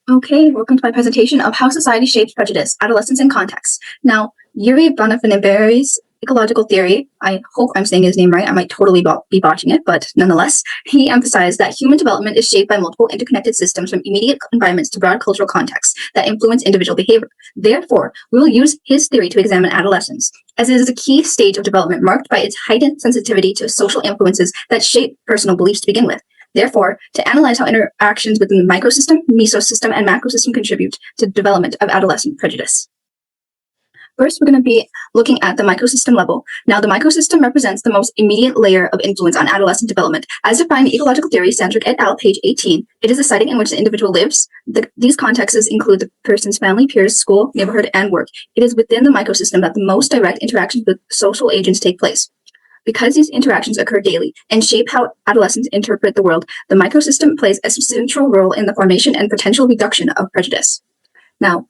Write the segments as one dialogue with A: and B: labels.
A: Okay, welcome to my presentation of How Society Shapes Prejudice, Adolescence and Context. Now, Yuri Bronfenbrenner's ecological theory, I hope I'm saying his name right, I might totally be botching it, but nonetheless, he emphasized that human development is shaped by multiple interconnected systems from immediate environments to broad cultural contexts that influence individual behavior. Therefore, we will use his theory to examine adolescence, as it is a key stage of development marked by its heightened sensitivity to social influences that shape personal beliefs to begin with. Therefore, to analyze how interactions within the microsystem, mesosystem, and macrosystem contribute to the development of adolescent prejudice. First, we're going to be looking at the microsystem level. Now, the microsystem represents the most immediate layer of influence on adolescent development. As defined in ecological theory, Sandrick et al., page 18, it is the setting in which the individual lives. These contexts include the person's family, peers, school, neighborhood, and work. It is within the microsystem that the most direct interactions with social agents take place. Because these interactions occur daily and shape how adolescents interpret the world, the microsystem plays a central role in the formation and potential reduction of prejudice. Now,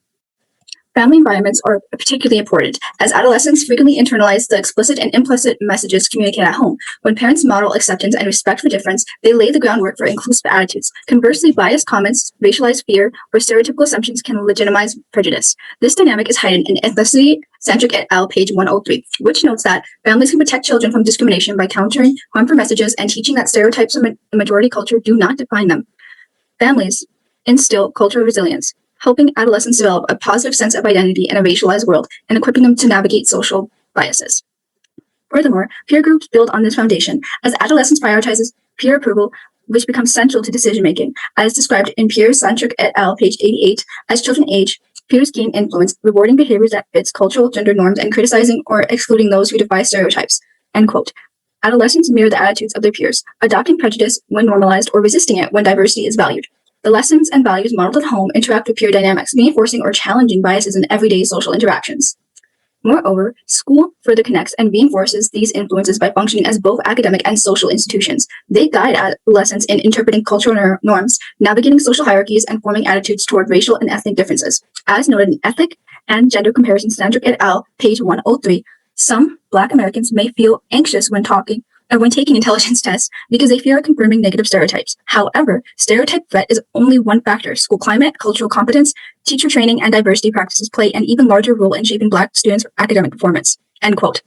A: family environments are particularly important, as adolescents frequently internalize the explicit and implicit messages communicated at home. When parents model acceptance and respect for difference, they lay the groundwork for inclusive attitudes. Conversely, biased comments, racialized fear, or stereotypical assumptions can legitimize prejudice. This dynamic is heightened in Ethnicity, Sandrick et al., page 103, which notes that families can protect children from discrimination by countering harmful messages and teaching that stereotypes of the majority culture do not define them. Families instill cultural resilience, helping adolescents develop a positive sense of identity in a racialized world and equipping them to navigate social biases. Furthermore, peer groups build on this foundation, as adolescence prioritizes peer approval, which becomes central to decision-making. As described in Sandrick et al., page 88, as children age, peers gain influence, rewarding behaviors that fits cultural gender norms and criticizing or excluding those who defy stereotypes. End quote. Adolescents mirror the attitudes of their peers, adopting prejudice when normalized or resisting it when diversity is valued. The lessons and values modeled at home interact with peer dynamics, reinforcing or challenging biases in everyday social interactions. Moreover, school further connects and reinforces these influences by functioning as both academic and social institutions. They guide adolescents in interpreting cultural norms, navigating social hierarchies, and forming attitudes toward racial and ethnic differences. As noted in Ethnic and Gender Comparison, Sandrick et al., page 103, some Black Americans may feel anxious when taking intelligence tests because they fear confirming negative stereotypes. However, stereotype threat is only one factor. School climate, cultural competence, teacher training, and diversity practices play an even larger role in shaping Black students' academic performance. End quote.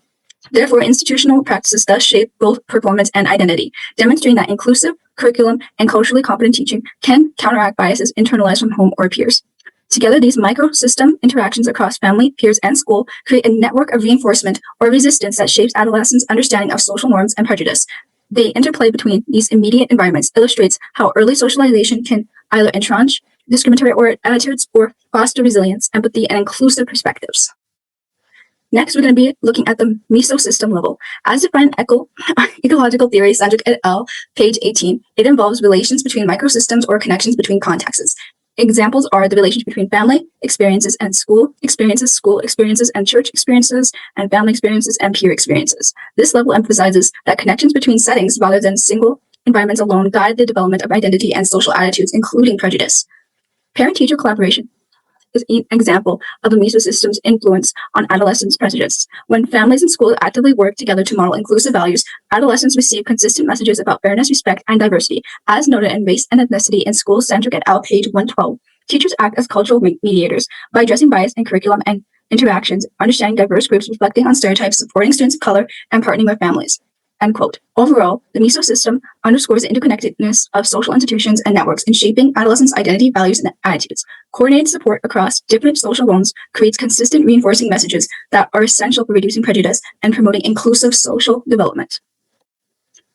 A: Therefore, institutional practices thus shape both performance and identity, demonstrating that inclusive curriculum and culturally competent teaching can counteract biases internalized from home or peers. Together, these microsystem interactions across family, peers, and school create a network of reinforcement or resistance that shapes adolescents' understanding of social norms and prejudice. The interplay between these immediate environments illustrates how early socialization can either entrench discriminatory attitudes or foster resilience, empathy, and inclusive perspectives. Next, we're going to be looking at the mesosystem level. As defined in ecological theory, Sandrick et al., page 18, it involves relations between microsystems or connections between contexts. Examples are the relationship between family experiences and school experiences, and church experiences, and family experiences and peer experiences. This level emphasizes that connections between settings rather than single environments alone guide the development of identity and social attitudes, including prejudice. Parent-teacher collaboration is an example of the mesosystem's influence on adolescents' prejudice. When families and schools actively work together to model inclusive values, adolescents receive consistent messages about fairness, respect, and diversity. As noted in Race and Ethnicity in School, Sandrick et al., page 112, teachers act as cultural mediators by addressing bias in curriculum and interactions, understanding diverse groups, reflecting on stereotypes, supporting students of color, and partnering with families. End quote. Overall, the mesosystem underscores the interconnectedness of social institutions and networks in shaping adolescents' identity, values, and attitudes. Coordinated support across different social roles creates consistent reinforcing messages that are essential for reducing prejudice and promoting inclusive social development.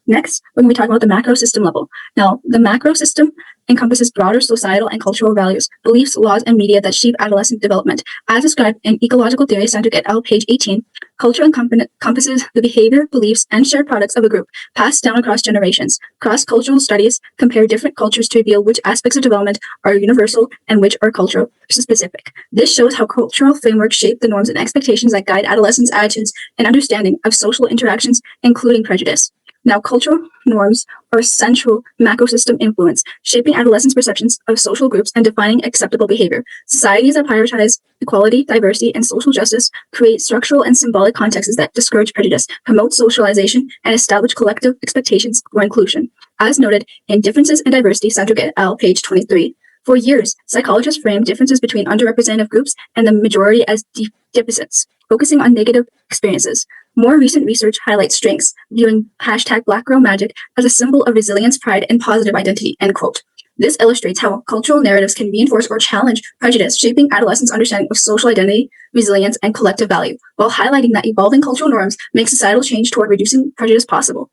A: Next, we're going to be talking about the macrosystem level. Now, the macrosystem encompasses broader societal and cultural values, beliefs, laws, and media that shape adolescent development. As described in ecological theory, Sandrick et al., page 18, culture encompasses the behavior, beliefs, and shared products of a group, passed down across generations. Cross-cultural studies compare different cultures to reveal which aspects of development are universal and which are cultural specific. This shows how cultural frameworks shape the norms and expectations that guide adolescents' attitudes and understanding of social interactions, including prejudice. Now, cultural norms are central macrosystem influence, shaping adolescents' perceptions of social groups and defining acceptable behavior. Societies that prioritize equality, diversity, and social justice create structural and symbolic contexts that discourage prejudice, promote socialization, and establish collective expectations for inclusion. As noted in Differences in Diversity, Sandrick et al., page 23, For years, psychologists framed differences between underrepresented groups and the majority as deficits, focusing on negative experiences. More recent research highlights strengths, viewing #BlackGirlMagic as a symbol of resilience, pride, and positive identity, end quote. This illustrates how cultural narratives can reinforce or challenge prejudice, shaping adolescents' understanding of social identity, resilience, and collective value, while highlighting that evolving cultural norms make societal change toward reducing prejudice possible.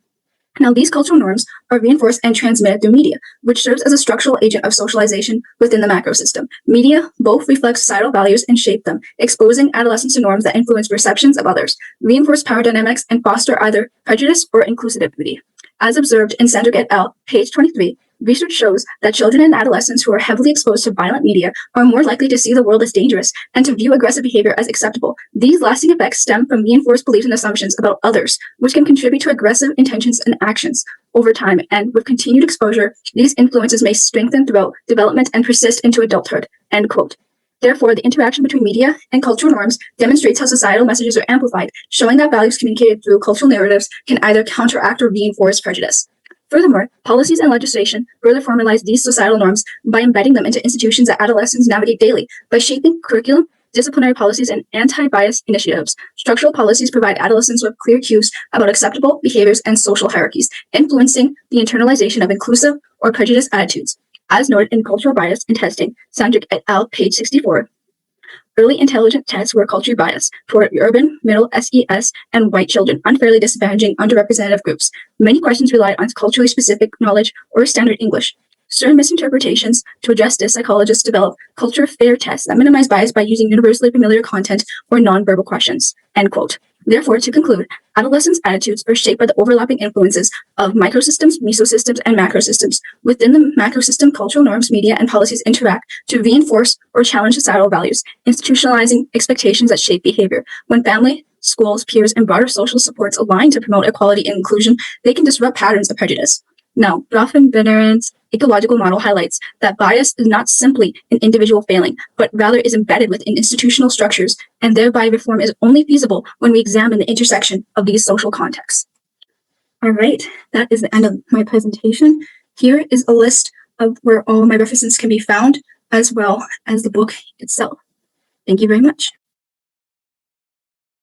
A: Now, these cultural norms are reinforced and transmitted through media, which serves as a structural agent of socialization within the macrosystem. Media both reflect societal values and shape them, exposing adolescents to norms that influence perceptions of others, reinforce power dynamics, and foster either prejudice or inclusivity. As observed in Sandrick et al., page 23, research shows that children and adolescents who are heavily exposed to violent media are more likely to see the world as dangerous and to view aggressive behavior as acceptable. These lasting effects stem from reinforced beliefs and assumptions about others, which can contribute to aggressive intentions and actions over time. And with continued exposure, these influences may strengthen throughout development and persist into adulthood, end quote. Therefore, the interaction between media and cultural norms demonstrates how societal messages are amplified, showing that values communicated through cultural narratives can either counteract or reinforce prejudice. Furthermore, policies and legislation further formalize these societal norms by embedding them into institutions that adolescents navigate daily. By shaping curriculum, disciplinary policies, and anti-bias initiatives, structural policies provide adolescents with clear cues about acceptable behaviors and social hierarchies, influencing the internalization of inclusive or prejudiced attitudes. As noted in Cultural Bias in Testing, Sandrick et al., page 64, early intelligence tests were culturally biased toward urban, middle, SES, and white children, unfairly disadvantaging underrepresented groups. Many questions relied on culturally specific knowledge or standard English. Certain misinterpretations to address this, psychologists developed culture fair tests that minimize bias by using universally familiar content or nonverbal questions, end quote. Therefore, to conclude, adolescents' attitudes are shaped by the overlapping influences of microsystems, mesosystems, and macrosystems. Within the macrosystem, cultural norms, media, and policies interact to reinforce or challenge societal values, institutionalizing expectations that shape behavior. When family, schools, peers, and broader social supports align to promote equality and inclusion, they can disrupt patterns of prejudice. Now, Bronfenbrenner's ecological model highlights that bias is not simply an individual failing, but rather is embedded within institutional structures, and thereby reform is only feasible when we examine the intersection of these social contexts. All right, that is the end of my presentation. Here is a list of where all my references can be found, as well as the book itself. Thank you very much.